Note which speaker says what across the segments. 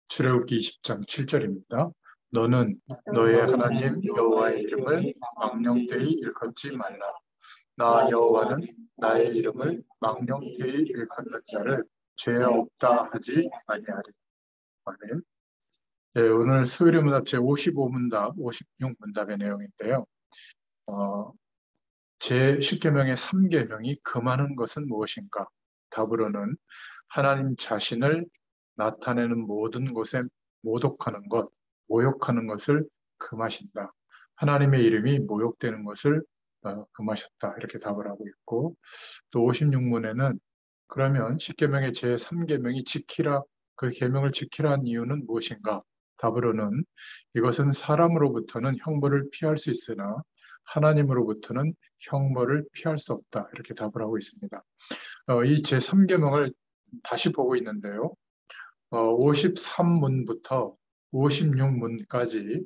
Speaker 1: 출애굽기 20장 7절입니다. 너는 너의 하나님 여호와의 이름을 망령되이 일컫지 말라. 나 여호와는 나의 이름을 망령되이 일컫는 자를 죄 없다 하지 아니하리. 아멘. 네, 오늘 수요일의 문답 제55문답, 56문답의 내용인데요. 제10계명의 3계명이 금하는 것은 무엇인가? 답으로는 하나님 자신을 나타내는 모든 곳에 모독하는 것, 모욕하는 것을 금하신다. 하나님의 이름이 모욕되는 것을 금하셨다. 이렇게 답을 하고 있고, 또 56문에는 그러면 10계명의 제3계명이 지키라, 그 계명을 지키라는 이유는 무엇인가? 답으로는 이것은 사람으로부터는 형벌을 피할 수 있으나 하나님으로부터는 형벌을 피할 수 없다. 이렇게 답을 하고 있습니다. 이 제3계명을 다시 보고 있는데요. 53문부터 56문까지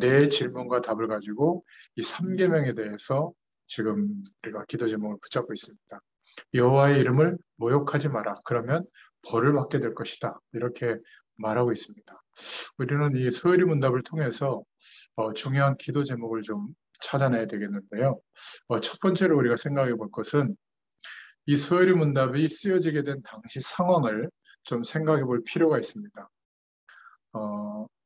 Speaker 1: 네 질문과 답을 가지고 이 3계명에 대해서 지금 우리가 기도 제목을 붙잡고 있습니다. 여호와의 이름을 모욕하지 마라. 그러면 벌을 받게 될 것이다. 이렇게 말하고 있습니다. 우리는 이 소요리 문답을 통해서 중요한 기도 제목을 좀 찾아내야 되겠는데요. 첫 번째로 우리가 생각해 볼 것은 이 소요리 문답이 쓰여지게 된 당시 상황을 좀 생각해 볼 필요가 있습니다.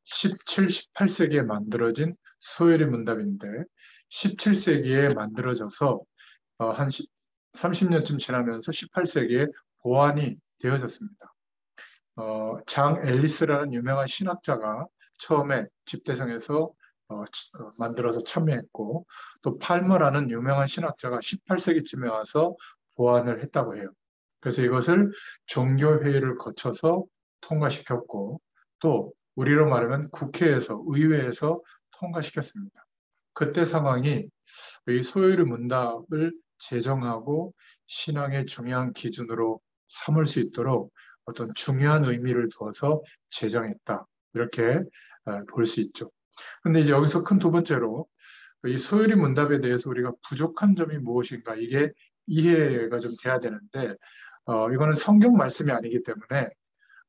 Speaker 1: 17, 18세기에 만들어진 소요리 문답인데 17세기에 만들어져서 한 30년쯤 지나면서 18세기에 보완이 되어졌습니다. 장 앨리스라는 유명한 신학자가 처음에 집대성에서 만들어서 참여했고, 또 팔머라는 유명한 신학자가 18세기쯤에 와서 보완을 했다고 해요. 그래서 이것을 종교회의를 거쳐서 통과시켰고, 또 우리로 말하면 국회에서, 의회에서 통과시켰습니다. 그때 상황이 이 소요리 문답을 제정하고 신앙의 중요한 기준으로 삼을 수 있도록 어떤 중요한 의미를 두어서 제정했다. 이렇게 볼 수 있죠. 근데 이제 여기서 큰 두 번째로 이 소요리 문답에 대해서 우리가 부족한 점이 무엇인가 이게 이해가 좀 돼야 되는데 이거는 성경 말씀이 아니기 때문에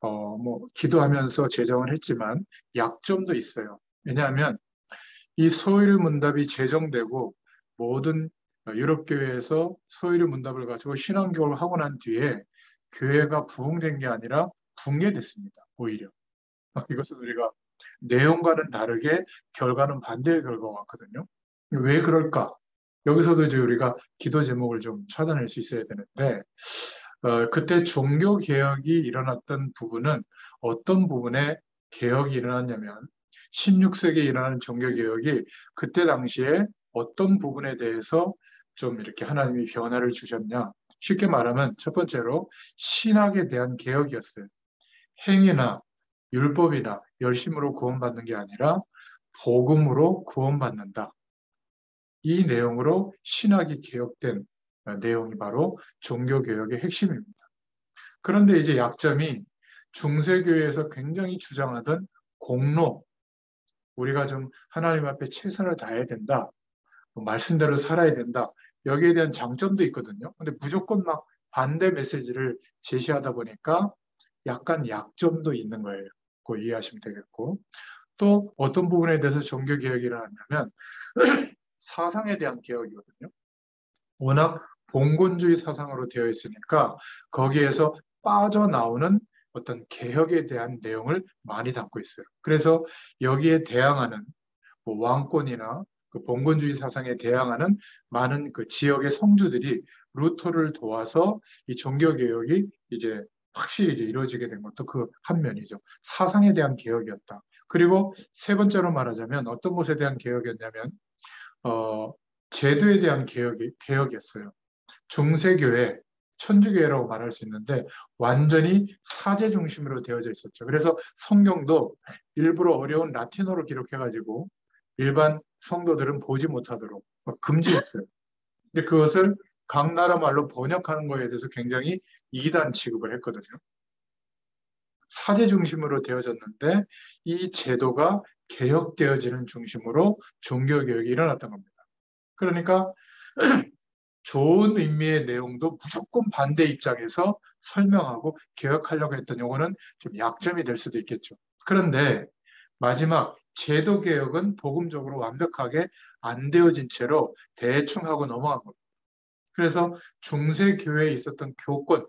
Speaker 1: 뭐 기도하면서 제정을 했지만 약점도 있어요. 왜냐하면 이 소요리 문답이 제정되고 모든 유럽 교회에서 소요리 문답을 가지고 신앙교육을 하고 난 뒤에 교회가 부흥된 게 아니라 붕괴됐습니다. 오히려 이것은 우리가 내용과는 다르게 결과는 반대의 결과가 같거든요. 왜 그럴까? 여기서도 이제 우리가 기도 제목을 좀 찾아낼 수 있어야 되는데 그때 종교 개혁이 일어났던 부분은 어떤 부분에 개혁이 일어났냐면 16세기에 일어나는 종교 개혁이 그때 당시에 어떤 부분에 대해서 좀 이렇게 하나님이 변화를 주셨냐? 쉽게 말하면 첫 번째로 신학에 대한 개혁이었어요. 행위나 율법이나 열심으로 구원받는 게 아니라 복음으로 구원받는다. 이 내용으로 신학이 개혁된 내용이 바로 종교개혁의 핵심입니다. 그런데 이제 약점이 중세교회에서 굉장히 주장하던 공로, 우리가 좀 하나님 앞에 최선을 다해야 된다, 말씀대로 살아야 된다, 여기에 대한 장점도 있거든요. 근데 무조건 막 반대 메시지를 제시하다 보니까 약간 약점도 있는 거예요. 그거 이해하시면 되겠고. 또 어떤 부분에 대해서 종교개혁이 일어났냐면 사상에 대한 개혁이거든요. 워낙 봉건주의 사상으로 되어 있으니까 거기에서 빠져나오는 어떤 개혁에 대한 내용을 많이 담고 있어요. 그래서 여기에 대항하는 뭐 왕권이나 그 봉건주의 사상에 대항하는 많은 그 지역의 성주들이 루터를 도와서 이 종교개혁이 이제 확실히 이제 이루어지게 된 것도 그 한 면이죠. 사상에 대한 개혁이었다. 그리고 세 번째로 말하자면 어떤 것에 대한 개혁이었냐면 어, 제도에 대한 개혁이었어요. 중세교회, 천주교회라고 말할 수 있는데 완전히 사제 중심으로 되어져 있었죠. 그래서 성경도 일부러 어려운 라틴어로 기록해가지고 일반 성도들은 보지 못하도록 금지했어요. 근데 그것을 각 나라 말로 번역하는 거에 대해서 굉장히 이단 취급을 했거든요. 사제 중심으로 되어졌는데 이 제도가 개혁되어지는 중심으로 종교개혁이 일어났던 겁니다. 그러니까 좋은 의미의 내용도 무조건 반대 입장에서 설명하고 개혁하려고 했던 요거는 좀 약점이 될 수도 있겠죠. 그런데 마지막 제도 개혁은 복음적으로 완벽하게 안 되어진 채로 대충 하고 넘어간 겁니다. 그래서 중세 교회에 있었던 교권,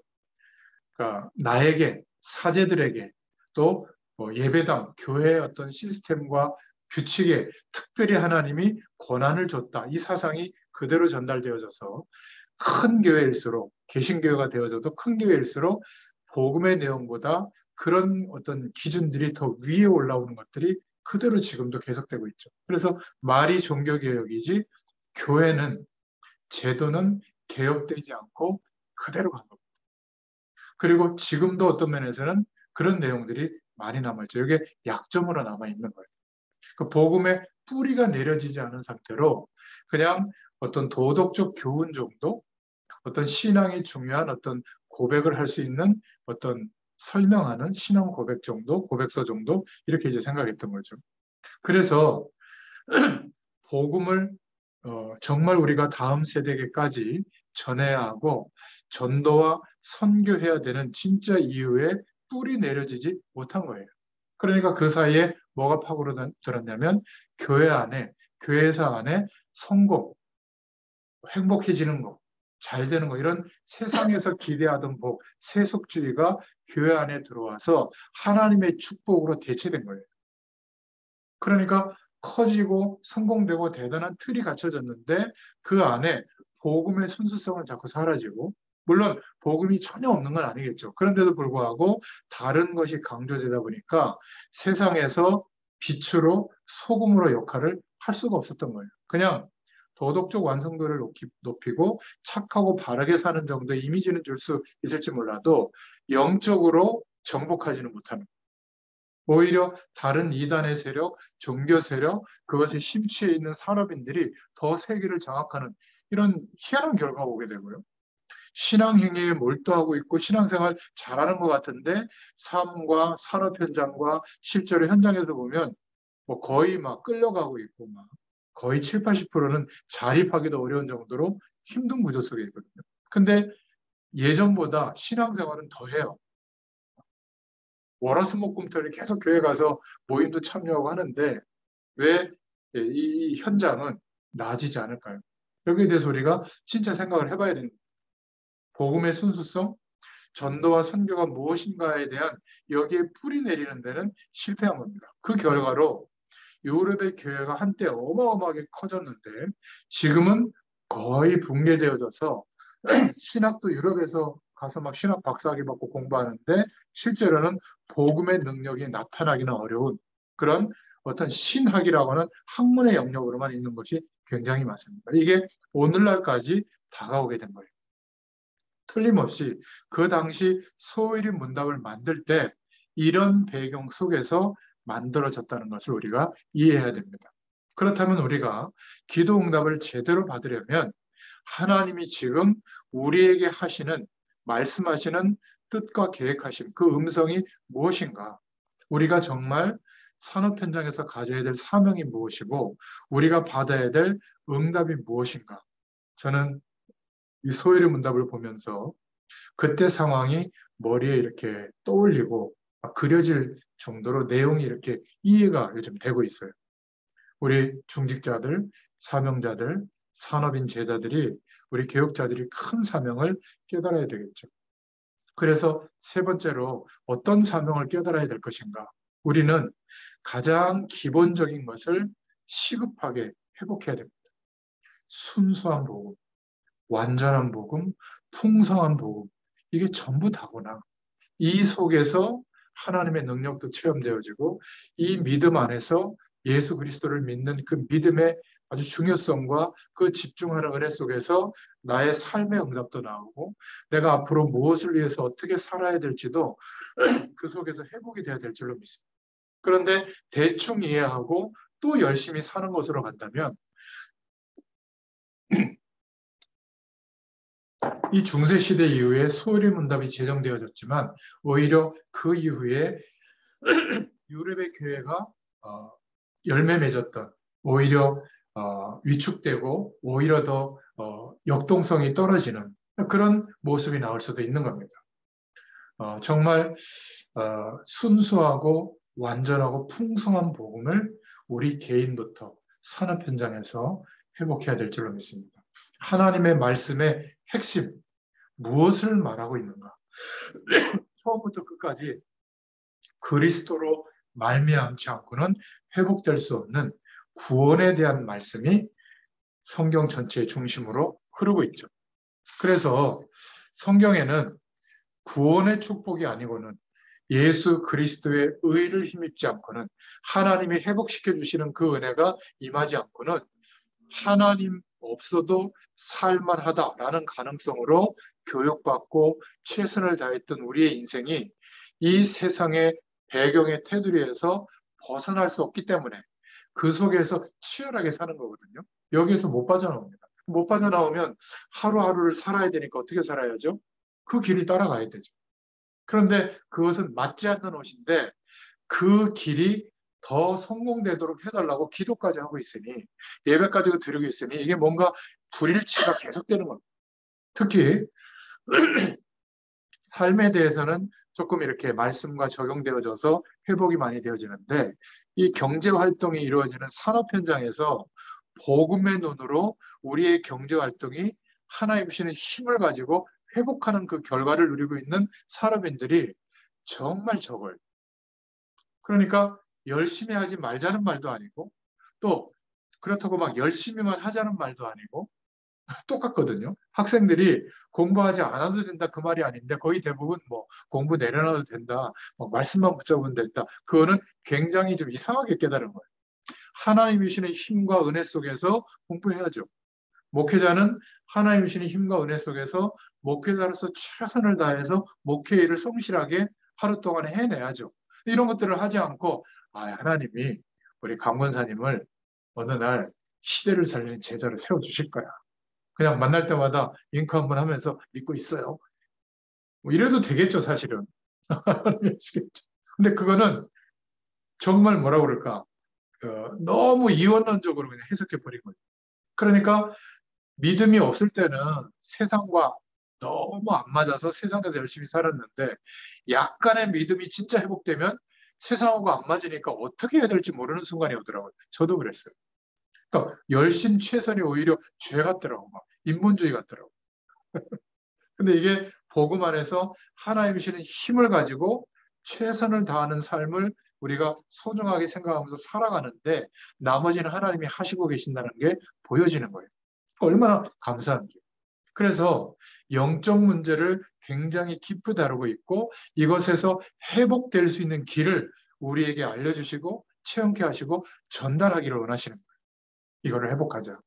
Speaker 1: 그러니까 나에게, 사제들에게, 또뭐 예배당, 교회의 어떤 시스템과 규칙에 특별히 하나님이 권한을 줬다. 이 사상이 그대로 전달되어져서 큰 교회일수록, 개신교회가 되어져도 큰 교회일수록 복음의 내용보다 그런 어떤 기준들이 더 위에 올라오는 것들이 그대로 지금도 계속되고 있죠. 그래서 말이 종교개혁이지 교회는, 제도는 개혁되지 않고 그대로 간 겁니다. 그리고 지금도 어떤 면에서는 그런 내용들이 많이 남아있죠. 이게 약점으로 남아있는 거예요. 그 복음의 뿌리가 내려지지 않은 상태로 그냥 어떤 도덕적 교훈 정도, 어떤 신앙이 중요한 어떤 고백을 할 수 있는 어떤 설명하는 신앙 고백 정도, 고백서 정도, 이렇게 이제 생각했던 거죠. 그래서 복음을 정말 우리가 다음 세대에게까지 전해야 하고 전도와 선교해야 되는 진짜 이유에 뿔이 내려지지 못한 거예요. 그러니까 그 사이에 뭐가 파고들었냐면 교회 안에, 교회사 안에 성공, 행복해지는 거, 잘 되는 거, 이런 세상에서 기대하던 복, 세속주의가 교회 안에 들어와서 하나님의 축복으로 대체된 거예요. 그러니까 커지고 성공되고 대단한 틀이 갖춰졌는데 그 안에 복음의 순수성은 자꾸 사라지고, 물론 복음이 전혀 없는 건 아니겠죠. 그런데도 불구하고 다른 것이 강조되다 보니까 세상에서 빛으로 소금으로 역할을 할 수가 없었던 거예요. 그냥 도덕적 완성도를 높이고 착하고 바르게 사는 정도의 이미지는 줄 수 있을지 몰라도 영적으로 정복하지는 못하는 거예요. 오히려 다른 이단의 세력, 종교 세력, 그것에 심취해 있는 산업인들이 더 세계를 장악하는 이런 희한한 결과가 오게 되고요. 신앙 행위에 몰두하고 있고 신앙생활 잘하는 것 같은데 삶과 산업 현장과 실제로 현장에서 보면 뭐 거의 막 끌려가고 있고 막 거의 7, 80%는 자립하기도 어려운 정도로 힘든 구조 속에 있거든요. 근데 예전보다 신앙생활은 더 해요. 월화수목금토일 계속 교회 가서 모임도 참여하고 하는데 왜 이 현장은 나아지지 않을까요? 여기에 대해서 우리가 진짜 생각을 해봐야 됩니다. 복음의 순수성, 전도와 선교가 무엇인가에 대한 여기에 뿌리 내리는 데는 실패한 겁니다. 그 결과로 유럽의 교회가 한때 어마어마하게 커졌는데 지금은 거의 붕괴되어져서 신학도 유럽에서 가서 막 신학 박사학위 받고 공부하는데 실제로는 복음의 능력이 나타나기는 어려운 그런 어떤 신학이라고 하는 학문의 영역으로만 있는 것이 굉장히 많습니다. 이게 오늘날까지 다가오게 된 거예요. 틀림없이 그 당시 소위림 문답을 만들 때 이런 배경 속에서 만들어졌다는 것을 우리가 이해해야 됩니다. 그렇다면 우리가 기도 응답을 제대로 받으려면 하나님이 지금 우리에게 하시는, 말씀하시는 뜻과 계획하신 그 음성이 무엇인가? 우리가 정말 산업 현장에서 가져야 될 사명이 무엇이고 우리가 받아야 될 응답이 무엇인가? 저는 이 소위의 문답을 보면서 그때 상황이 머리에 이렇게 떠올리고 그려질 정도로 내용이 이렇게 이해가 요즘 되고 있어요. 우리 중직자들, 사명자들, 산업인 제자들이, 우리 교육자들이 큰 사명을 깨달아야 되겠죠. 그래서 세 번째로 어떤 사명을 깨달아야 될 것인가? 우리는 가장 기본적인 것을 시급하게 회복해야 됩니다. 순수한 복음, 완전한 복음, 풍성한 복음. 이게 전부 다구나. 이 속에서 하나님의 능력도 체험되어지고 이 믿음 안에서 예수 그리스도를 믿는 그 믿음의 아주 중요성과 그 집중하는 은혜 속에서 나의 삶의 응답도 나오고 내가 앞으로 무엇을 위해서 어떻게 살아야 될지도 그 속에서 회복이 돼야 될 줄로 믿습니다. 그런데 대충 이해하고 또 열심히 사는 것으로 간다면 이 중세시대 이후에 소요리 문답이 제정되어졌지만 오히려 그 이후에 유럽의 교회가 열매 맺었던, 오히려 위축되고 오히려 더 역동성이 떨어지는 그런 모습이 나올 수도 있는 겁니다. 정말 순수하고 완전하고 풍성한 복음을 우리 개인부터 산업 현장에서 회복해야 될 줄로 믿습니다. 하나님의 말씀의 핵심, 무엇을 말하고 있는가? 처음부터 끝까지 그리스도로 말미암지 않고는 회복될 수 없는 구원에 대한 말씀이 성경 전체의 중심으로 흐르고 있죠. 그래서 성경에는 구원의 축복이 아니고는 예수 그리스도의 의를 힘입지 않고는 하나님이 회복시켜 주시는 그 은혜가 임하지 않고는 하나님 없어도 살만하다라는 가능성으로 교육받고 최선을 다했던 우리의 인생이 이 세상의 배경의 테두리에서 벗어날 수 없기 때문에 그 속에서 치열하게 사는 거거든요. 여기에서 못 빠져나옵니다. 못 빠져나오면 하루하루를 살아야 되니까 어떻게 살아야죠? 그 길을 따라가야 되죠. 그런데 그것은 맞지 않는 옷인데 그 길이 더 성공되도록 해달라고 기도까지 하고 있으니 예배까지 드리고 있으니 이게 뭔가 불일치가 계속되는 겁니다. 특히 삶에 대해서는 조금 이렇게 말씀과 적용되어져서 회복이 많이 되어지는데 이 경제 활동이 이루어지는 산업 현장에서 복음의 눈으로 우리의 경제 활동이 하나님 주시는 힘을 가지고 회복하는 그 결과를 누리고 있는 산업인들이 정말 적어요. 그러니까 열심히 하지 말자는 말도 아니고 또 그렇다고 막 열심히만 하자는 말도 아니고 똑같거든요. 학생들이 공부하지 않아도 된다 그 말이 아닌데 거의 대부분 뭐 공부 내려놔도 된다, 뭐 말씀만 붙잡으면 된다. 그거는 굉장히 좀 이상하게 깨달은 거예요. 하나님이 주시는 힘과 은혜 속에서 공부해야죠. 목회자는 하나님이 주시는 힘과 은혜 속에서 목회자로서 최선을 다해서 목회 일을 성실하게 하루 동안 해내야죠. 이런 것들을 하지 않고 하나님이 우리 강권사님을 어느 날 시대를 살리는 제자로 세워주실 거야. 그냥 만날 때마다 윙크 한번 하면서 믿고 있어요. 뭐 이래도 되겠죠, 사실은. 근데 그거는 정말 뭐라 그럴까? 너무 이원론적으로 그냥 해석해 버린 거예요. 그러니까 믿음이 없을 때는 세상과 너무 안 맞아서 세상에서 열심히 살았는데 약간의 믿음이 진짜 회복되면 세상하고 안 맞으니까 어떻게 해야 될지 모르는 순간이 오더라고요. 저도 그랬어요. 그러니까 열심 최선이 오히려 죄 같더라고. 막 인본주의 같더라고. 근데 이게 복음 안에서 하나님 주시는 힘을 가지고 최선을 다하는 삶을 우리가 소중하게 생각하면서 살아가는데 나머지는 하나님이 하시고 계신다는 게 보여지는 거예요. 얼마나 감사한지. 그래서 영적 문제를 굉장히 깊이 다루고 있고 이것에서 회복될 수 있는 길을 우리에게 알려주시고 체험케 하시고 전달하기를 원하시는 거예요. 이거를 회복하자.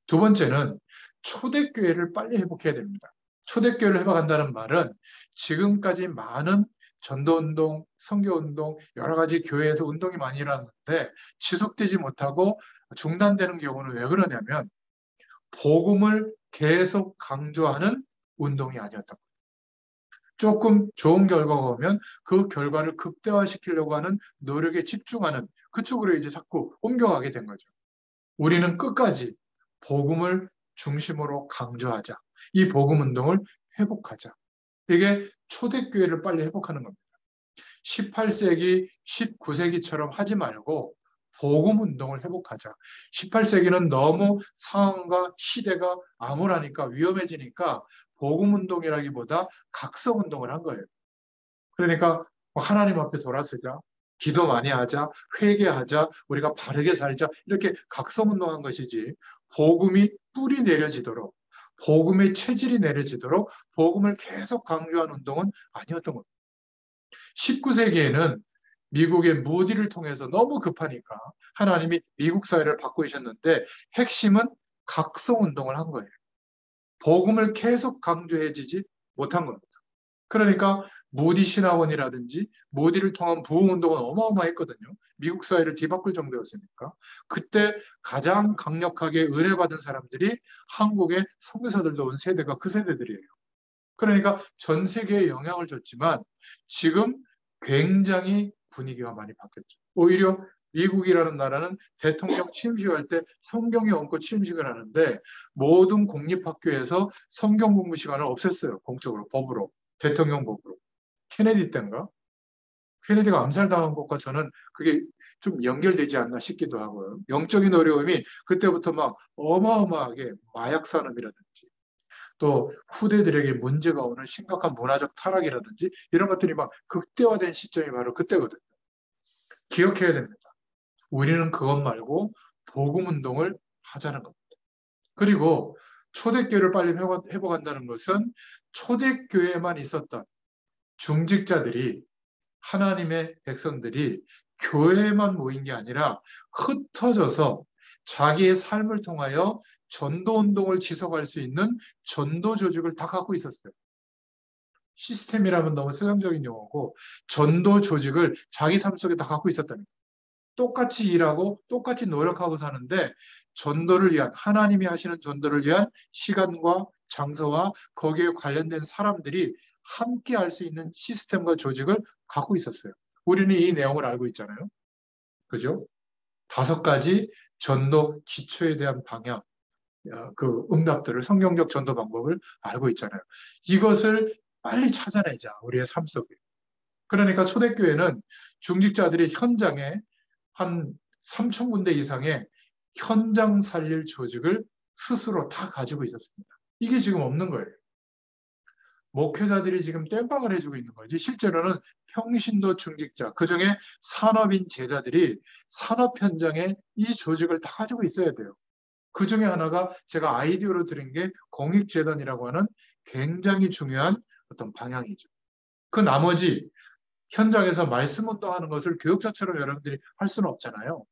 Speaker 1: 두 번째는 초대교회를 빨리 회복해야 됩니다. 초대교회를 회복한다는 말은 지금까지 많은 전도운동, 선교운동, 여러 가지 교회에서 운동이 많이 일어났는데 지속되지 못하고 중단되는 경우는 왜 그러냐면 복음을 계속 강조하는 운동이 아니었던 거예요. 조금 좋은 결과가 오면 그 결과를 극대화시키려고 하는 노력에 집중하는 그쪽으로 이제 자꾸 옮겨가게 된 거죠. 우리는 끝까지 복음을 중심으로 강조하자. 이 복음 운동을 회복하자. 이게 초대교회를 빨리 회복하는 겁니다. 18세기, 19세기처럼 하지 말고 복음 운동을 회복하자. 18세기는 너무 상황과 시대가 암울하니까 위험해지니까 복음 운동이라기보다 각성 운동을 한 거예요. 그러니까 하나님 앞에 돌아서자, 기도 많이 하자, 회개하자, 우리가 바르게 살자 이렇게 각성 운동한 것이지 복음이 뿌리 내려지도록 복음의 체질이 내려지도록 복음을 계속 강조한 운동은 아니었던 겁니다. 19세기에는 미국의 무디를 통해서 너무 급하니까 하나님이 미국 사회를 바꾸셨는데 핵심은 각성 운동을 한 거예요. 복음을 계속 강조해지지 못한 겁니다. 그러니까 무디 신학원이라든지 무디를 통한 부흥운동은 어마어마했거든요. 미국 사회를 뒤바꿀 정도였으니까. 그때 가장 강력하게 의뢰받은 사람들이 한국의 선교사들도 온 세대가 그 세대들이에요. 그러니까 전 세계에 영향을 줬지만 지금 굉장히 분위기가 많이 바뀌었죠. 오히려 미국이라는 나라는 대통령 취임식할 때 성경에 얹고 취임식을 하는데 모든 공립학교에서 성경 공부 시간을 없앴어요. 공적으로, 법으로. 대통령 법으로. 케네디 때인가? 케네디가 암살당한 것과 저는 그게 좀 연결되지 않나 싶기도 하고요. 영적인 어려움이 그때부터 막 어마어마하게 마약 산업이라든지 또 후대들에게 문제가 오는 심각한 문화적 타락이라든지 이런 것들이 막 극대화된 시점이 바로 그때거든요. 기억해야 됩니다. 우리는 그것 말고 복음 운동을 하자는 겁니다. 그리고 초대교회를 빨리 회복한다는 것은 초대교회에만 있었던 중직자들이 하나님의 백성들이 교회에만 모인 게 아니라 흩어져서 자기의 삶을 통하여 전도 운동을 지속할 수 있는 전도 조직을 다 갖고 있었어요. 시스템이라면 너무 세상적인 용어고 전도 조직을 자기 삶 속에 다 갖고 있었다는 거예요. 똑같이 일하고 똑같이 노력하고 사는데 전도를 위한 하나님이 하시는 전도를 위한 시간과 장소와 거기에 관련된 사람들이 함께 할 수 있는 시스템과 조직을 갖고 있었어요. 우리는 이 내용을 알고 있잖아요. 그죠? 5가지 전도 기초에 대한 방향, 그 응답들을 성경적 전도 방법을 알고 있잖아요. 이것을 빨리 찾아내자, 우리의 삶 속에. 그러니까 초대교회는 중직자들이 현장에 한 3천 군데 이상의 현장 살릴 조직을 스스로 다 가지고 있었습니다. 이게 지금 없는 거예요. 목회자들이 지금 땜빵을 해주고 있는 거지. 실제로는 평신도 중직자, 그중에 산업인 제자들이 산업 현장에 이 조직을 다 가지고 있어야 돼요. 그 중에 하나가 제가 아이디어로 드린 게 공익재단이라고 하는 굉장히 중요한 어떤 방향이죠. 그 나머지 현장에서 말씀 운동하는 것을 교육자처럼 여러분들이 할 수는 없잖아요.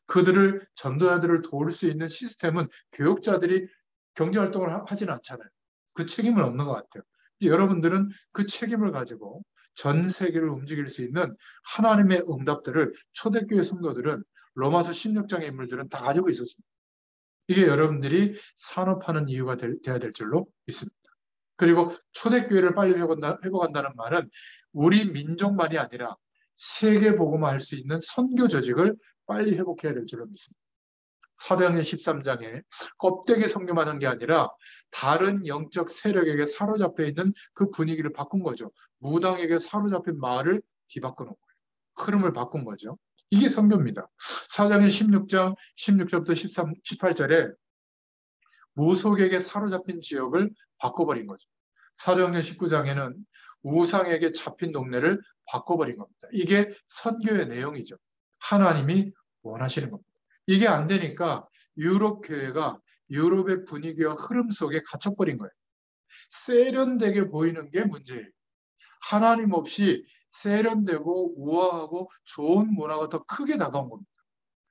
Speaker 1: 그들을 전도자들을 도울 수 있는 시스템은 교육자들이 경제활동을 하지는 않잖아요. 그 책임은 없는 것 같아요. 여러분들은 그 책임을 가지고 전 세계를 움직일 수 있는 하나님의 응답들을 초대교회 성도들은 로마서 16장의 인물들은 다 가지고 있었습니다. 이게 여러분들이 산업하는 이유가 돼야 될 줄로 믿습니다. 그리고 초대교회를 빨리 회복한다는 말은 우리 민족만이 아니라 세계 복음화할 수 있는 선교 조직을 빨리 회복해야 될 줄로 믿습니다. 사도행전 13장에 껍데기 선교만 한 게 아니라 다른 영적 세력에게 사로잡혀 있는 그 분위기를 바꾼 거죠. 무당에게 사로잡힌 마을을 뒤바꿔 놓은 거예요. 흐름을 바꾼 거죠. 이게 선교입니다. 사도행전 16장 16절부터 13, 18절에 무속에게 사로잡힌 지역을 바꿔버린 거죠. 사도행전 19장에는 우상에게 잡힌 동네를 바꿔버린 겁니다. 이게 선교의 내용이죠. 하나님이 원하시는 겁니다. 이게 안 되니까 유럽 교회가 유럽의 분위기와 흐름 속에 갇혀버린 거예요. 세련되게 보이는 게 문제예요. 하나님 없이 세련되고 우아하고 좋은 문화가 더 크게 다가온 겁니다.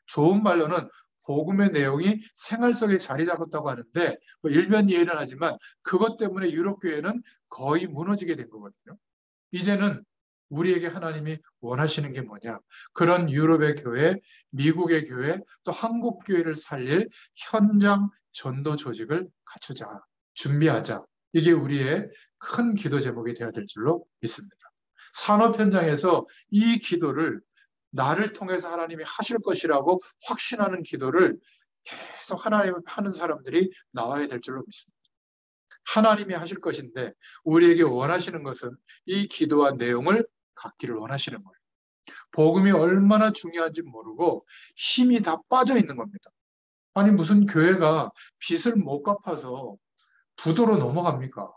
Speaker 1: 좋은 말로는 복음의 내용이 생활 속에 자리 잡았다고 하는데 뭐 일면 이해는 하지만 그것 때문에 유럽 교회는 거의 무너지게 된 거거든요. 이제는 우리에게 하나님이 원하시는 게 뭐냐? 그런 유럽의 교회, 미국의 교회, 또 한국 교회를 살릴 현장 전도 조직을 갖추자, 준비하자. 이게 우리의 큰 기도 제목이 되어야 될 줄로 믿습니다. 산업 현장에서 이 기도를 나를 통해서 하나님이 하실 것이라고 확신하는 기도를 계속 하나님을 하는 사람들이 나와야 될 줄로 믿습니다. 하나님이 하실 것인데 우리에게 원하시는 것은 이 기도와 내용을 갖기를 원하시는 거예요. 복음이 얼마나 중요한지 모르고 힘이 다 빠져 있는 겁니다. 아니 무슨 교회가 빚을 못 갚아서 부도로 넘어갑니까?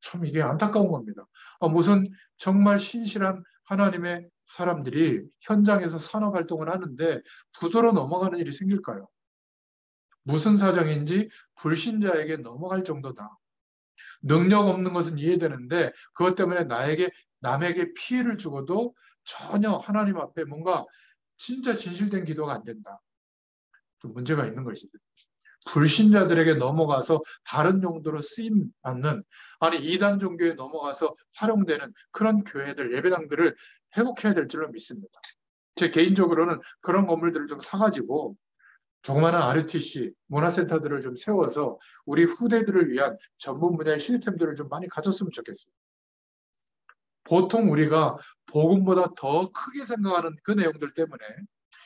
Speaker 1: 참 이게 안타까운 겁니다. 무슨 정말 신실한 하나님의 사람들이 현장에서 산업활동을 하는데 부도로 넘어가는 일이 생길까요? 무슨 사정인지 불신자에게 넘어갈 정도다. 능력 없는 것은 이해되는데 그것 때문에 남에게 피해를 주고도 전혀 하나님 앞에 뭔가 진짜 진실된 기도가 안 된다. 좀 문제가 있는 것이죠. 불신자들에게 넘어가서 다른 용도로 쓰임 받는 아니 이단 종교에 넘어가서 활용되는 그런 교회들 예배당들을 회복해야 될 줄로 믿습니다. 제 개인적으로는 그런 건물들을 좀 사가지고 조그마한 RUTC 문화센터들을 좀 세워서 우리 후대들을 위한 전문 분야의 시스템들을 좀 많이 가졌으면 좋겠어요. 보통 우리가 복음보다 더 크게 생각하는 그 내용들 때문에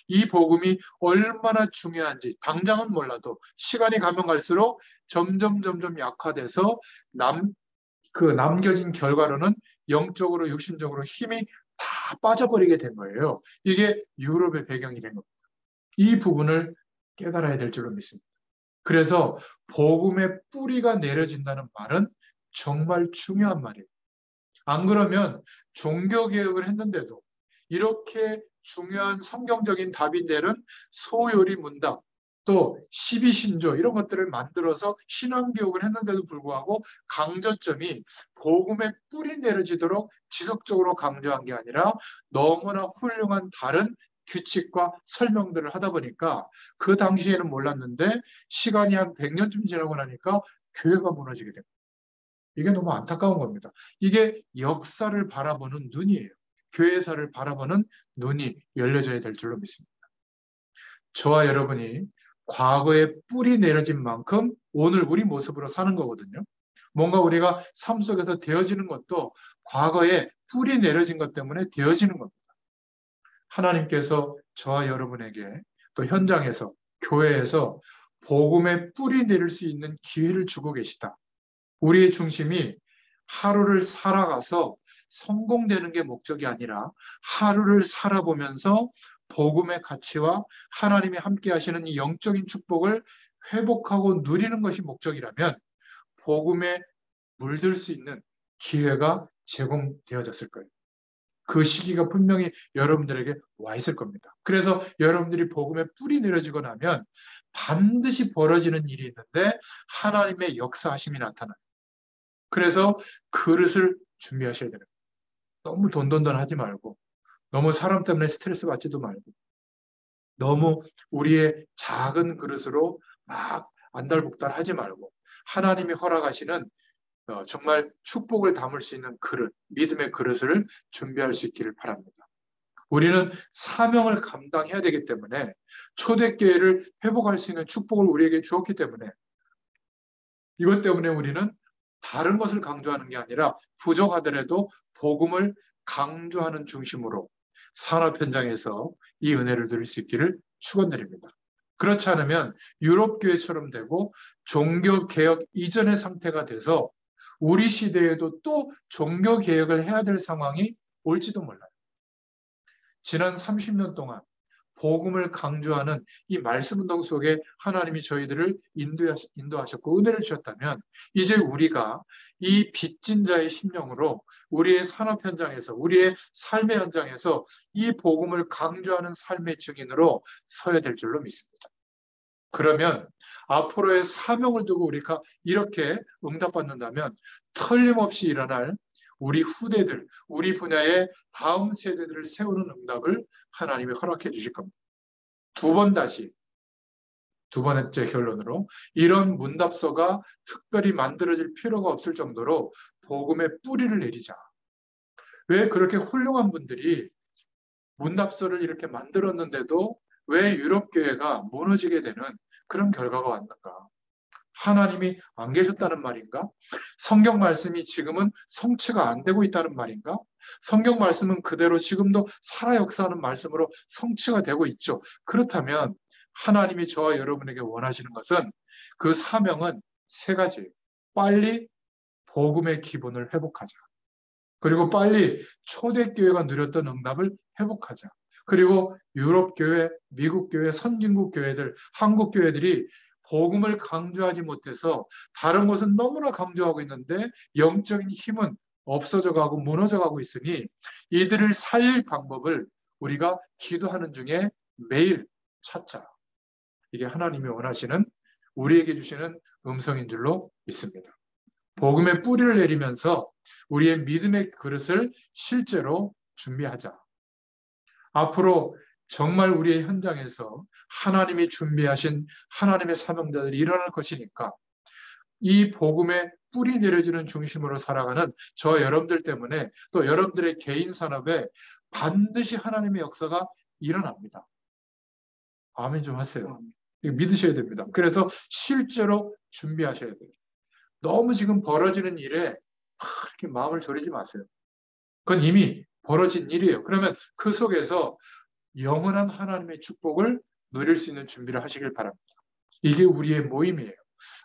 Speaker 1: 이 복음이 얼마나 중요한지 당장은 몰라도 시간이 가면 갈수록 점점 약화돼서 남겨진 결과로는 영적으로 육신적으로 힘이 다 빠져버리게 된 거예요. 이게 유럽의 배경이 된 겁니다. 이 부분을 깨달아야 될 줄로 믿습니다. 그래서 복음의 뿌리가 내려진다는 말은 정말 중요한 말이에요. 안 그러면 종교개혁을 했는데도 이렇게 중요한 성경적인 답이 되는 소요리 문답, 또 십이신조 이런 것들을 만들어서 신앙교육을 했는데도 불구하고 강조점이 복음의 뿌리 내려지도록 지속적으로 강조한 게 아니라 너무나 훌륭한 다른 규칙과 설명들을 하다 보니까 그 당시에는 몰랐는데 시간이 한 100년쯤 지나고 나니까 교회가 무너지게 됩니다. 이게 너무 안타까운 겁니다. 이게 역사를 바라보는 눈이에요. 교회사를 바라보는 눈이 열려져야 될 줄로 믿습니다. 저와 여러분이 과거에 뿌리 내려진 만큼 오늘 우리 모습으로 사는 거거든요. 뭔가 우리가 삶 속에서 되어지는 것도 과거에 뿌리 내려진 것 때문에 되어지는 겁니다. 하나님께서 저와 여러분에게 또 현장에서 교회에서 복음의 뿌리 내릴 수 있는 기회를 주고 계시다. 우리의 중심이 하루를 살아가서 성공되는 게 목적이 아니라 하루를 살아보면서 복음의 가치와 하나님이 함께 하시는 이 영적인 축복을 회복하고 누리는 것이 목적이라면 복음에 물들 수 있는 기회가 제공되어졌을 거예요. 그 시기가 분명히 여러분들에게 와 있을 겁니다. 그래서 여러분들이 복음에 뿌리 내려지고 나면 반드시 벌어지는 일이 있는데 하나님의 역사하심이 나타나요. 그래서 그릇을 준비하셔야 돼요. 너무 돈돈돈하지 말고, 너무 사람 때문에 스트레스 받지도 말고, 너무 우리의 작은 그릇으로 막 안달복달 하지 말고, 하나님이 허락하시는 정말 축복을 담을 수 있는 그릇, 믿음의 그릇을 준비할 수 있기를 바랍니다. 우리는 사명을 감당해야 되기 때문에 초대교회를 회복할 수 있는 축복을 우리에게 주었기 때문에 이것 때문에 우리는 다른 것을 강조하는 게 아니라 부족하더라도 복음을 강조하는 중심으로 산업 현장에서 이 은혜를 누릴 수 있기를 축원드립니다. 그렇지 않으면 유럽 교회처럼 되고 종교 개혁 이전의 상태가 돼서 우리 시대에도 또 종교 개혁을 해야 될 상황이 올지도 몰라요. 지난 30년 동안 복음을 강조하는 이 말씀 운동 속에 하나님이 저희들을 인도하셨고 은혜를 주셨다면 이제 우리가 이 빚진 자의 심령으로 우리의 산업 현장에서 우리의 삶의 현장에서 이 복음을 강조하는 삶의 증인으로 서야 될 줄로 믿습니다. 그러면 앞으로의 사명을 두고 우리가 이렇게 응답받는다면 틀림없이 일어날 우리 후대들, 우리 분야의 다음 세대들을 세우는 응답을 하나님이 허락해 주실 겁니다. 두 번째 결론으로 이런 문답서가 특별히 만들어질 필요가 없을 정도로 복음의 뿌리를 내리자. 왜 그렇게 훌륭한 분들이 문답서를 이렇게 만들었는데도 왜 유럽 교회가 무너지게 되는 그런 결과가 왔는가? 하나님이 안 계셨다는 말인가? 성경 말씀이 지금은 성취가 안 되고 있다는 말인가? 성경 말씀은 그대로 지금도 살아 역사하는 말씀으로 성취가 되고 있죠. 그렇다면 하나님이 저와 여러분에게 원하시는 것은 그 사명은 세 가지예요. 빨리 복음의 기본을 회복하자. 그리고 빨리 초대교회가 누렸던 응답을 회복하자. 그리고 유럽교회, 미국교회, 선진국 교회들, 한국 교회들이 복음을 강조하지 못해서 다른 것은 너무나 강조하고 있는데 영적인 힘은 없어져 가고 무너져 가고 있으니 이들을 살릴 방법을 우리가 기도하는 중에 매일 찾자. 이게 하나님이 원하시는 우리에게 주시는 음성인 줄로 믿습니다. 복음의 뿌리를 내리면서 우리의 믿음의 그릇을 실제로 준비하자. 앞으로 정말 우리의 현장에서 하나님이 준비하신 하나님의 사명자들이 일어날 것이니까 이 복음의 뿌리 내려지는 중심으로 살아가는 저 여러분들 때문에 또 여러분들의 개인 산업에 반드시 하나님의 역사가 일어납니다. 아멘 좀 하세요. 믿으셔야 됩니다. 그래서 실제로 준비하셔야 돼요. 너무 지금 벌어지는 일에 그렇게 마음을 졸이지 마세요. 그건 이미 벌어진 일이에요. 그러면 그 속에서 영원한 하나님의 축복을 누릴 수 있는 준비를 하시길 바랍니다. 이게 우리의 모임이에요.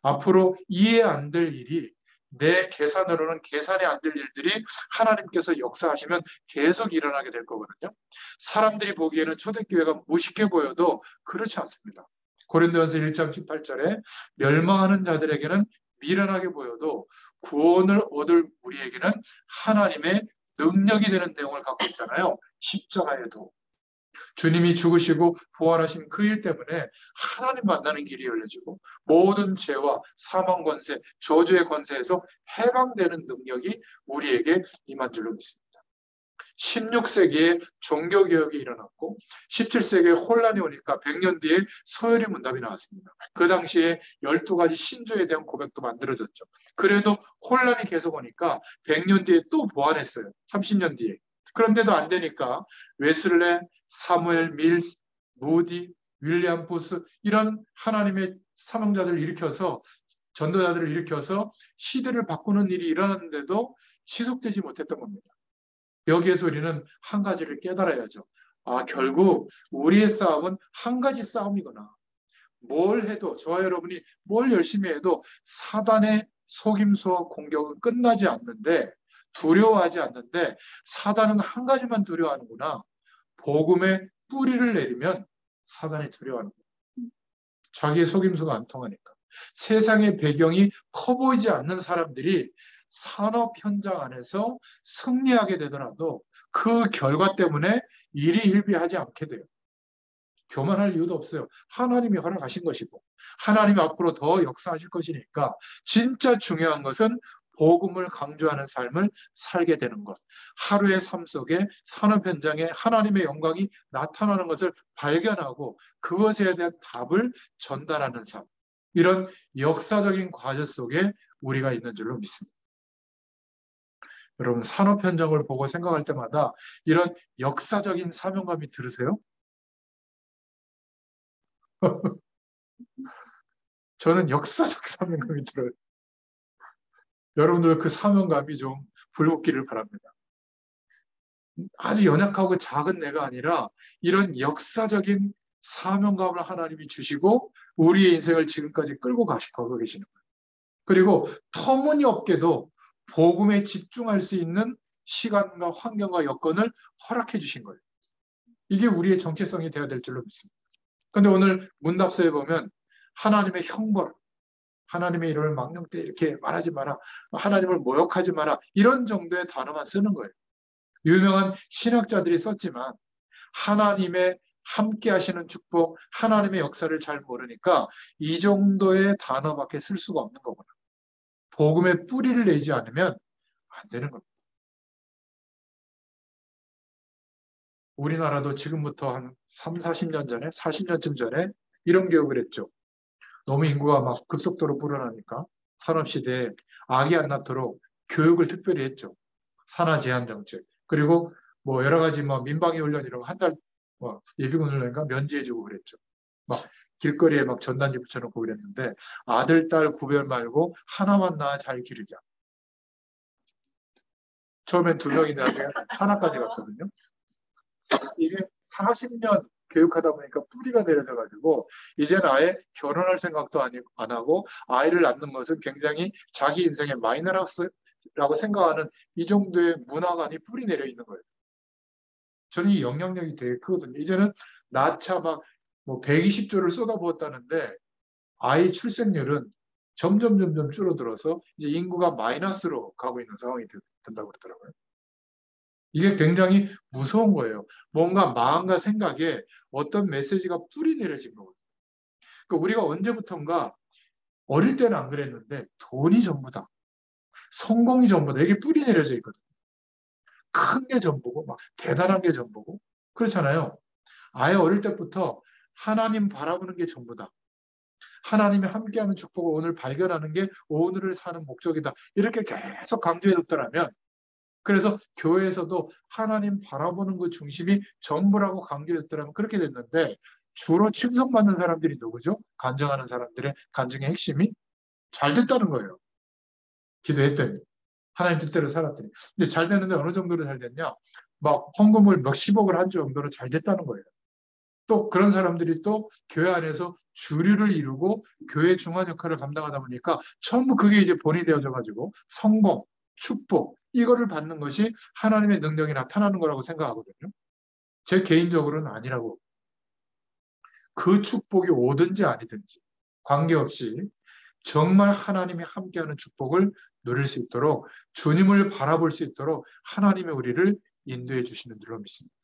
Speaker 1: 앞으로 이해 안 될 일이 내 계산으로는 계산이 안 될 일들이 하나님께서 역사하시면 계속 일어나게 될 거거든요. 사람들이 보기에는 초대교회가 무식해 보여도 그렇지 않습니다. 고린도전서 1장 18절에 멸망하는 자들에게는 미련하게 보여도 구원을 얻을 우리에게는 하나님의 능력이 되는 내용을 갖고 있잖아요. 십자가에도. 주님이 죽으시고 부활하신 그 일 때문에 하나님 만나는 길이 열려지고 모든 죄와 사망 권세, 저주의 권세에서 해방되는 능력이 우리에게 임한 줄로 믿습니다. 16세기에 종교개혁이 일어났고 17세기에 혼란이 오니까 100년 뒤에 소요리 문답이 나왔습니다. 그 당시에 12가지 신조에 대한 고백도 만들어졌죠. 그래도 혼란이 계속 오니까 100년 뒤에 또 보완했어요. 30년 뒤에. 그런데도 안 되니까 웨슬레, 사무엘 밀스, 무디, 윌리엄 부스 이런 하나님의 사명자들을 일으켜서 전도자들을 일으켜서 시대를 바꾸는 일이 일어났는데도 지속되지 못했던 겁니다. 여기에서 우리는 한 가지를 깨달아야죠. 결국 우리의 싸움은 한 가지 싸움이구나. 뭘 해도 저와 여러분이 뭘 열심히 해도 사단의 속임수와 공격은 끝나지 않는데 두려워하지 않는데 사단은 한 가지만 두려워하는구나. 복음의 뿌리를 내리면 사단이 두려워하는 거예요. 자기의 속임수가 안 통하니까. 세상의 배경이 커 보이지 않는 사람들이 산업 현장 안에서 승리하게 되더라도 그 결과 때문에 일이 일비하지 않게 돼요. 교만할 이유도 없어요. 하나님이 허락하신 것이고 하나님이 앞으로 더 역사하실 것이니까 진짜 중요한 것은 복음을 강조하는 삶을 살게 되는 것. 하루의 삶 속에 산업 현장에 하나님의 영광이 나타나는 것을 발견하고 그것에 대한 답을 전달하는 삶. 이런 역사적인 과제 속에 우리가 있는 줄로 믿습니다. 여러분 산업 현장을 보고 생각할 때마다 이런 역사적인 사명감이 들으세요? 저는 역사적 사명감이 들어요. 여러분들 그 사명감이 좀 불붙기를 바랍니다. 아주 연약하고 작은 내가 아니라 이런 역사적인 사명감을 하나님이 주시고 우리의 인생을 지금까지 끌고 가시고 계시는 거예요. 그리고 터무니없게도 복음에 집중할 수 있는 시간과 환경과 여건을 허락해 주신 거예요. 이게 우리의 정체성이 되어야 될 줄로 믿습니다. 그런데 오늘 문답서에 보면 하나님의 형벌, 하나님의 이름을 망령 때 이렇게 말하지 마라, 하나님을 모욕하지 마라 이런 정도의 단어만 쓰는 거예요. 유명한 신학자들이 썼지만 하나님의 함께 하시는 축복, 하나님의 역사를 잘 모르니까 이 정도의 단어밖에 쓸 수가 없는 거구나. 복음의 뿌리를 내지 않으면 안 되는 겁니다. 우리나라도 지금부터 한 3, 40년 전에, 40년쯤 전에 이런 교육을 했죠. 너무 인구가 막 급속도로 불어나니까 산업시대에 악이 안 낳도록 교육을 특별히 했죠. 산하 제한 정책. 그리고 뭐 여러 가지 뭐 민방위 훈련 이런 거 한 달 뭐 예비군 훈련인가 면제해주고 그랬죠. 막 길거리에 막 전단지 붙여놓고 그랬는데 아들, 딸 구별 말고 하나만 낳아 잘 기르자. 처음엔 2명인데 나중에 하나까지 갔거든요. 이게 40년 교육하다 보니까 뿌리가 내려져가지고 이제는 아예 결혼할 생각도 안 하고 아이를 낳는 것은 굉장히 자기 인생의 마이너스라고 생각하는 이 정도의 문화관이 뿌리 내려 있는 거예요. 저는 이 영향력이 되게 크거든요. 이제는 낳자 뭐 120조를 쏟아부었다는데 아이 출생률은 점점 줄어들어서 이제 인구가 마이너스로 가고 있는 상황이 된다고 그러더라고요. 이게 굉장히 무서운 거예요. 뭔가 마음과 생각에 어떤 메시지가 뿌리 내려진 거거든요. 그러니까 우리가 언제부턴가 어릴 때는 안 그랬는데 돈이 전부다. 성공이 전부다. 이게 뿌리 내려져 있거든요. 큰 게 전부고 막 대단한 게 전부고 그렇잖아요. 아예 어릴 때부터 하나님 바라보는 게 전부다. 하나님이 함께하는 축복을 오늘 발견하는 게 오늘을 사는 목적이다. 이렇게 계속 강조해줬더라면 그래서 교회에서도 하나님 바라보는 그 중심이 전부라고 강조했더라면 그렇게 됐는데 주로 칭송받는 사람들이 누구죠? 간증하는 사람들의 간증의 핵심이 잘 됐다는 거예요. 기도했더니 하나님 뜻대로 살았더니. 근데 잘 됐는데 어느 정도로 잘 됐냐? 막 헌금을 몇십억을 한 정도로 잘 됐다는 거예요. 또 그런 사람들이 또 교회 안에서 주류를 이루고 교회 중간 역할을 감당하다 보니까 전부 그게 이제 본이 되어져 가지고 성공, 축복 이거를 받는 것이 하나님의 능력이 나타나는 거라고 생각하거든요. 제 개인적으로는 아니라고. 그 축복이 오든지 아니든지 관계없이 정말 하나님이 함께하는 축복을 누릴 수 있도록 주님을 바라볼 수 있도록 하나님이 우리를 인도해 주시는 줄로 믿습니다.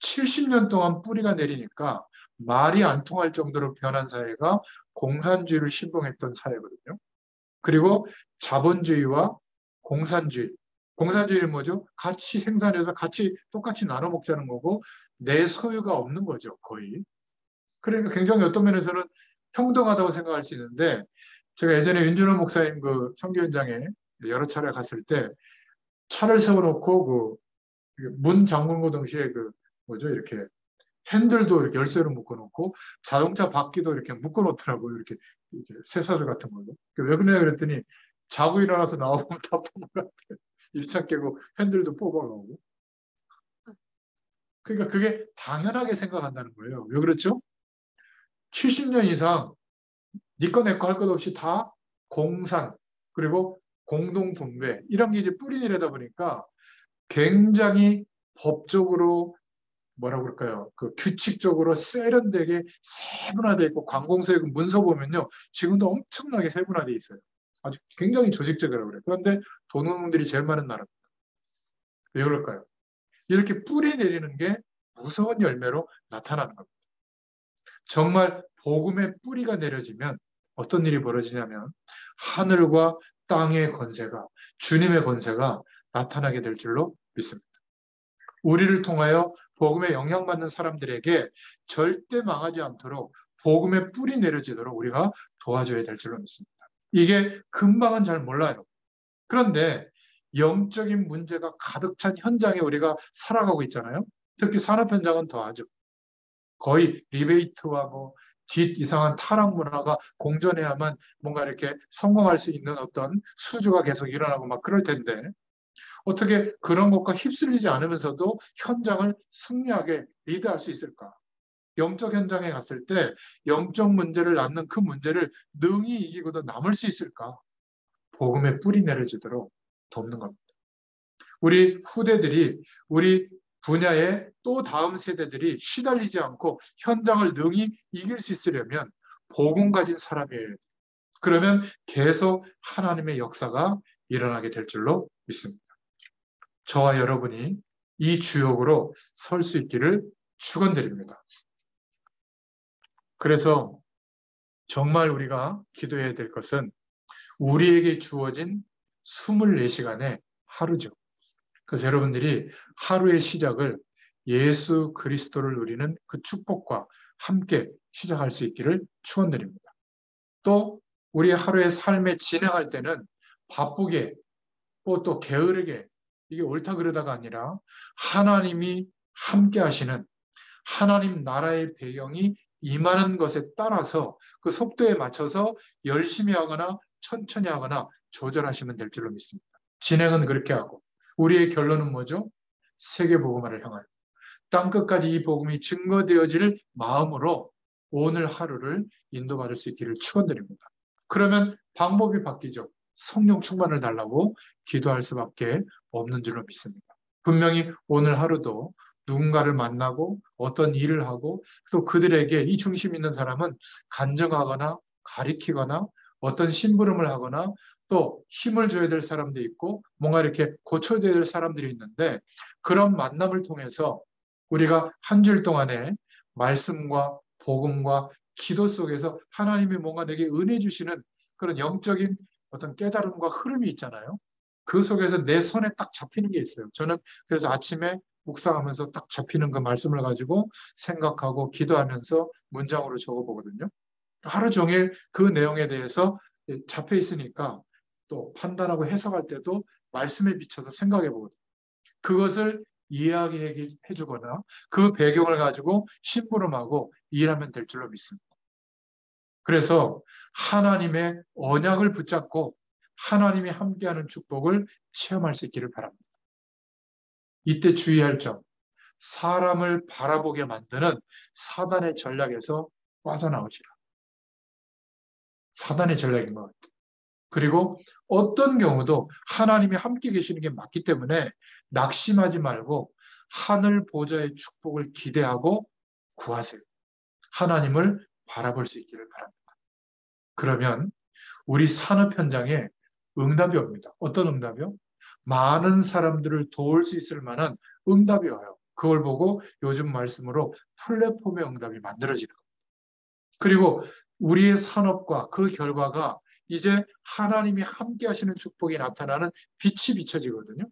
Speaker 1: 70년 동안 뿌리가 내리니까 말이 안 통할 정도로 변한 사회가 공산주의를 신봉했던 사회거든요. 그리고 자본주의와 공산주의. 공산주의는 뭐죠? 같이 생산해서 같이 똑같이 나눠 먹자는 거고 내 소유가 없는 거죠, 거의. 그러니까 굉장히 어떤 면에서는 평등하다고 생각할 수 있는데 제가 예전에 윤준호 목사님 그 선교 현장에 여러 차례 갔을 때 차를 세워놓고 그 문 잠그고 동시에 그 뭐죠? 이렇게 핸들도 이렇게 열쇠로 묶어놓고 자동차 바퀴도 이렇게 묶어놓더라고요. 이렇게 쇠사슬 같은 걸로. 왜 그러냐 그랬더니 자고 일어나서 나오면 다 뽑아가고 일차 깨고 핸들도 뽑아가고. 그러니까 그게 당연하게 생각한다는 거예요. 왜 그렇죠? 70년 이상 니 거 내 거 할 것 없이 다 공산 그리고 공동분배 이런 게 이제 뿌리 내려다 보니까 굉장히 법적으로 뭐라고 그럴까요? 그 규칙적으로 세련되게 세분화되어 있고 관공서의 그 문서 보면요. 지금도 엄청나게 세분화되어 있어요. 아주 굉장히 조직적이라고 그래요. 그런데 돈 없는 놈들이 제일 많은 나라입니다. 왜 그럴까요? 이렇게 뿌리 내리는 게 무서운 열매로 나타나는 겁니다. 정말 복음의 뿌리가 내려지면 어떤 일이 벌어지냐면 하늘과 땅의 권세가 주님의 권세가 나타나게 될 줄로 믿습니다. 우리를 통하여 복음에 영향받는 사람들에게 절대 망하지 않도록 복음의 뿌리 내려지도록 우리가 도와줘야 될 줄로 믿습니다. 이게 금방은 잘 몰라요. 그런데 영적인 문제가 가득 찬 현장에 우리가 살아가고 있잖아요. 특히 산업 현장은 더하죠. 거의 리베이트와 뭐 뒷 이상한 타락 문화가 공존해야만 뭔가 이렇게 성공할 수 있는 어떤 수주가 계속 일어나고 막 그럴 텐데 어떻게 그런 것과 휩쓸리지 않으면서도 현장을 승리하게 리드할 수 있을까? 영적 현장에 갔을 때 영적 문제를 낳는 그 문제를 능히 이기고도 남을 수 있을까? 복음의 뿌리 내려지도록 돕는 겁니다. 우리 후대들이 우리 분야의 또 다음 세대들이 시달리지 않고 현장을 능히 이길 수 있으려면 복음 가진 사람이에요. 그러면 계속 하나님의 역사가 일어나게 될 줄로 믿습니다. 저와 여러분이 이 주역으로 설 수 있기를 축원드립니다. 그래서 정말 우리가 기도해야 될 것은 우리에게 주어진 24시간의 하루죠. 그래서 여러분들이 하루의 시작을 예수 그리스도를 누리는 그 축복과 함께 시작할 수 있기를 축원드립니다. 또 우리 하루의 삶에 진행할 때는 바쁘게 또 게으르게 이게 옳다 그러다가 아니라 하나님이 함께 하시는 하나님 나라의 배경이 임하는 것에 따라서 그 속도에 맞춰서 열심히 하거나 천천히 하거나 조절하시면 될 줄로 믿습니다. 진행은 그렇게 하고 우리의 결론은 뭐죠? 세계복음화를 향하여 땅끝까지 이 복음이 증거되어질 마음으로 오늘 하루를 인도받을 수 있기를 축원드립니다. 그러면 방법이 바뀌죠. 성령 충만을 달라고 기도할 수밖에 없는 줄로 믿습니다. 분명히 오늘 하루도 누군가를 만나고 어떤 일을 하고 또 그들에게 이 중심 있는 사람은 간증하거나 가리키거나 어떤 심부름을 하거나 또 힘을 줘야 될 사람도 있고 뭔가 이렇게 고쳐야 될 사람들이 있는데 그런 만남을 통해서 우리가 한 줄 동안에 말씀과 복음과 기도 속에서 하나님이 뭔가 내게 은혜 주시는 그런 영적인 어떤 깨달음과 흐름이 있잖아요. 그 속에서 내 손에 딱 잡히는 게 있어요. 저는 그래서 아침에 묵상하면서 딱 잡히는 그 말씀을 가지고 생각하고 기도하면서 문장으로 적어보거든요. 하루 종일 그 내용에 대해서 잡혀 있으니까 또 판단하고 해석할 때도 말씀에 비춰서 생각해 보거든요. 그것을 이야기해 주거나 그 배경을 가지고 심부름하고 일하면 될 줄로 믿습니다. 그래서 하나님의 언약을 붙잡고 하나님이 함께하는 축복을 체험할 수 있기를 바랍니다. 이때 주의할 점, 사람을 바라보게 만드는 사단의 전략에서 빠져나오시라. 사단의 전략인 것 같아요. 그리고 어떤 경우도 하나님이 함께 계시는 게 맞기 때문에 낙심하지 말고 하늘 보좌의 축복을 기대하고 구하세요. 하나님을 바라볼 수 있기를 바랍니다. 그러면 우리 산업 현장에 응답이 옵니다. 어떤 응답이요? 많은 사람들을 도울 수 있을 만한 응답이 와요. 그걸 보고 요즘 말씀으로 플랫폼의 응답이 만들어지는 겁니다. 그리고 우리의 산업과 그 결과가 이제 하나님이 함께 하시는 축복이 나타나는 빛이 비춰지거든요.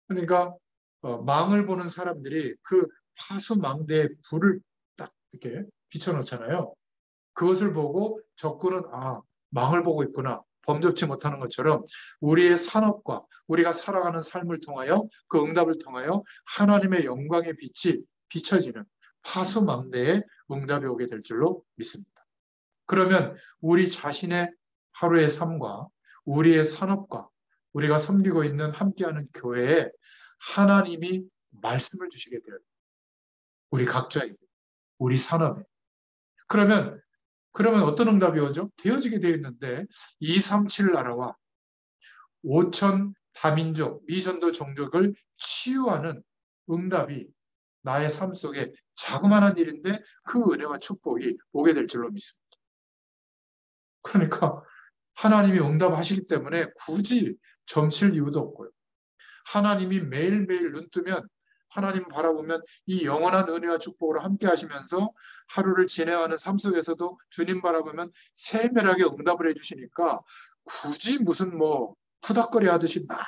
Speaker 1: 그러니까 망을 보는 사람들이 그 파수망대에 불을 딱 이렇게 비춰놓잖아요. 그것을 보고 적군은 망을 보고 있구나. 범접치 못하는 것처럼 우리의 산업과 우리가 살아가는 삶을 통하여 그 응답을 통하여 하나님의 영광의 빛이 비춰지는 파수망대에 응답이 오게 될 줄로 믿습니다. 그러면 우리 자신의 하루의 삶과 우리의 산업과 우리가 섬기고 있는 함께하는 교회에 하나님이 말씀을 주시게 돼요. 우리 각자에게, 우리 산업에. 그러면 어떤 응답이 오죠? 되어지게 되어 있는데 237 나라와 5천 다민족, 미전도 종족을 치유하는 응답이 나의 삶 속에 자그마한 일인데 그 은혜와 축복이 오게 될 줄로 믿습니다. 그러니까 하나님이 응답하시기 때문에 굳이 점칠 이유도 없고요. 하나님이 매일매일 눈 뜨면 하나님 바라보면 이 영원한 은혜와 축복으로 함께 하시면서 하루를 진행하는 삶 속에서도 주님 바라보면 세밀하게 응답을 해주시니까 굳이 무슨 푸닥거리 하듯이 막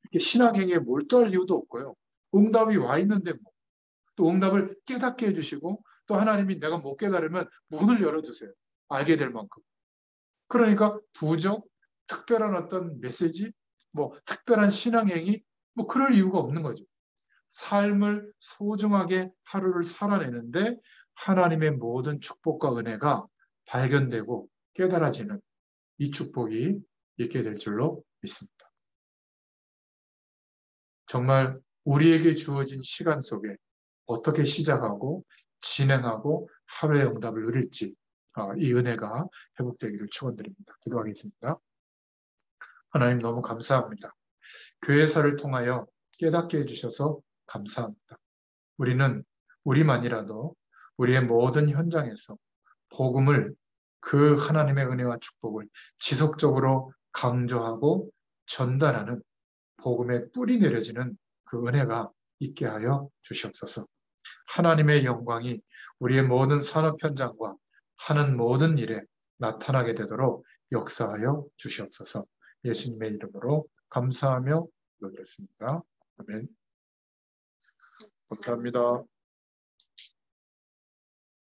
Speaker 1: 이렇게 신앙행위에 몰두할 이유도 없고요. 응답이 와 있는데 또 응답을 깨닫게 해주시고 또 하나님이 내가 못 깨달으면 문을 열어주세요. 알게 될 만큼. 그러니까 부적, 특별한 어떤 메시지, 특별한 신앙행위, 그럴 이유가 없는 거죠. 삶을 소중하게 하루를 살아내는데 하나님의 모든 축복과 은혜가 발견되고 깨달아지는 이 축복이 있게 될 줄로 믿습니다. 정말 우리에게 주어진 시간 속에 어떻게 시작하고 진행하고 하루의 응답을 누릴지 이 은혜가 회복되기를 축원드립니다. 기도하겠습니다. 하나님 너무 감사합니다. 교회사를 통하여 깨닫게 해주셔서 감사합니다. 우리는 우리만이라도 우리의 모든 현장에서 복음을 그 하나님의 은혜와 축복을 지속적으로 강조하고 전달하는 복음의 뿌리 내려지는 그 은혜가 있게 하여 주시옵소서. 하나님의 영광이 우리의 모든 산업 현장과 하는 모든 일에 나타나게 되도록 역사하여 주시옵소서. 예수님의 이름으로 감사하며 기도드렸습니다. 아멘. 감사합니다.